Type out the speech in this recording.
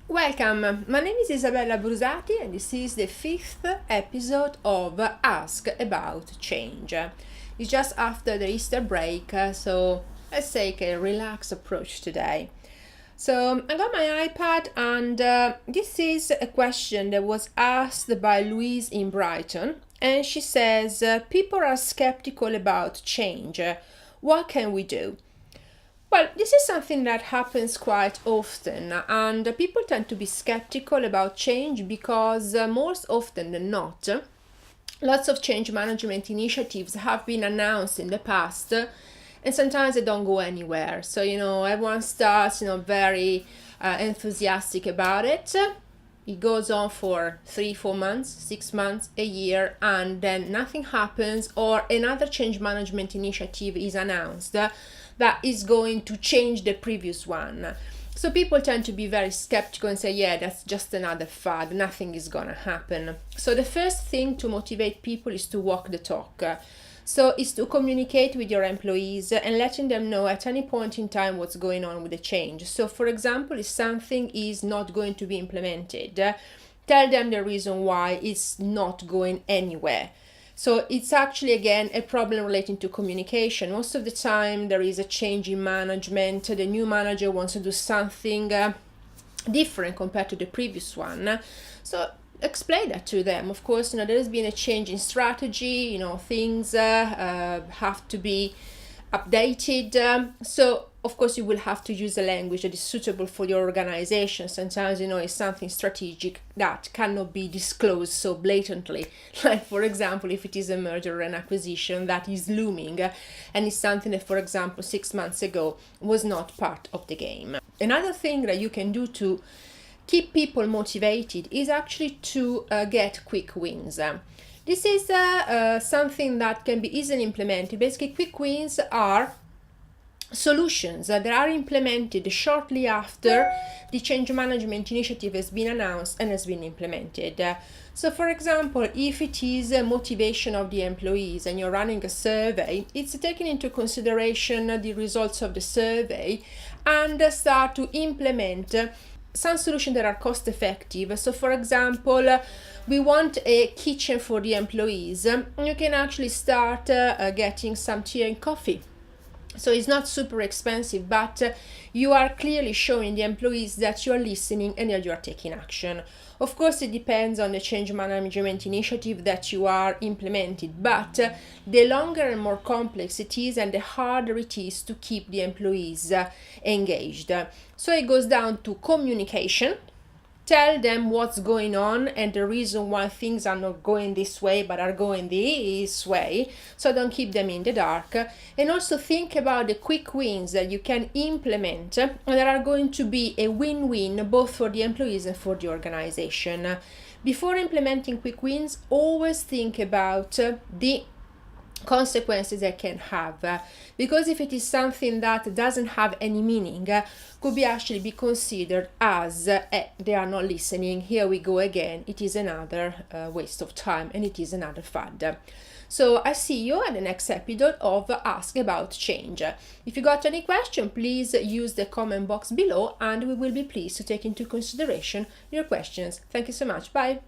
Welcome, my name is Isabella Brusati and this is the 5th episode of Ask About Change. It's just after the Easter break, so let's take a relaxed approach today. So I got my iPad and this is a question that was asked by Louise in Brighton, and she says, people are skeptical about change. What can we do? Well, this is something that happens quite often, and people tend to be skeptical about change because most often than not, lots of change management initiatives have been announced in the past, and sometimes they don't go anywhere. So, everyone starts, very enthusiastic about it. It goes on for 3-4 months, 6 months, a year, and then nothing happens, or another change management initiative is announced that is going to change the previous one. So people tend to be very skeptical and say, yeah, that's just another fad, nothing is gonna happen. So the first thing to motivate people is to walk the talk. So it's to communicate with your employees and letting them know at any point in time what's going on with the change. So for example, if something is not going to be implemented, tell them the reason why it's not going anywhere. So it's actually, again, a problem relating to communication. Most of the time there is a change in management. The new manager wants to do something different compared to the previous one. So explain that to them. Of course, there has been a change in strategy, things have to be updated. So of course you will have to use a language that is suitable for your organization. Sometimes, it's something strategic that cannot be disclosed so blatantly. Like, for example, if it is a merger or an acquisition that is looming and is something that, for example, 6 months ago was not part of the game. Another thing that you can do to keep people motivated is actually to get quick wins. This is something that can be easily implemented. Basically, quick wins are solutions that are implemented shortly after the change management initiative has been announced and has been implemented. So for example, if it is a motivation of the employees and you're running a survey, it's taking into consideration the results of the survey and start to implement some solutions that are cost effective. So for example, we want a kitchen for the employees. You can actually start getting some tea and coffee. So it's not super expensive, but you are clearly showing the employees that you are listening and that you are taking action. Of course, it depends on the change management initiative that you are implementing, but the longer and more complex it is and the harder it is to keep the employees engaged. So it goes down to communication. Tell them what's going on and the reason why things are not going this way but are going this way, so don't keep them in the dark. And also think about the quick wins that you can implement that are going to be a win-win both for the employees and for the organization. Before implementing quick wins, always think about the consequences they can have, because if it is something that doesn't have any meaning, could be actually be considered as they are not listening, here we go again, it is another waste of time and it is another fad. So I see you at the next episode of Ask About Change. If you got any question, please use the comment box below and we will be pleased to take into consideration your questions. Thank you so much. Bye.